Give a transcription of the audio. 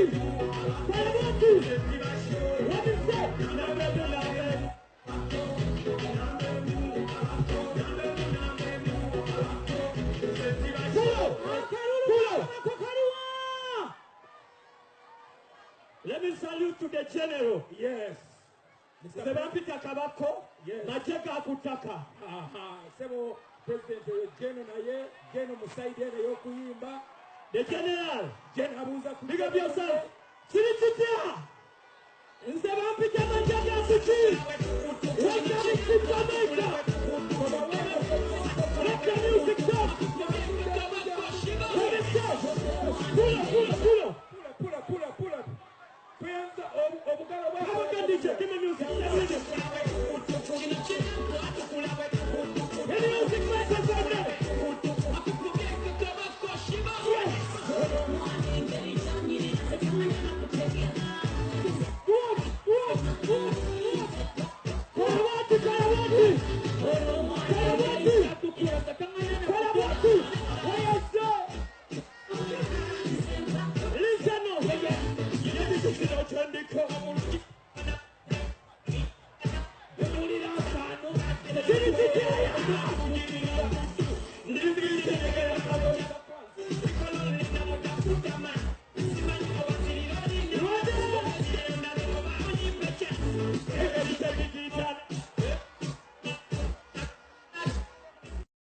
Let me salute to the general. Yes. Sebapita kabako. Yes. Majeka kutaka. Sebo President General naye, General Musaidi naye okuyimba. The general. General Big up yourself. Siritia. Sebapita majeka suchi. Welcome to Jamaica.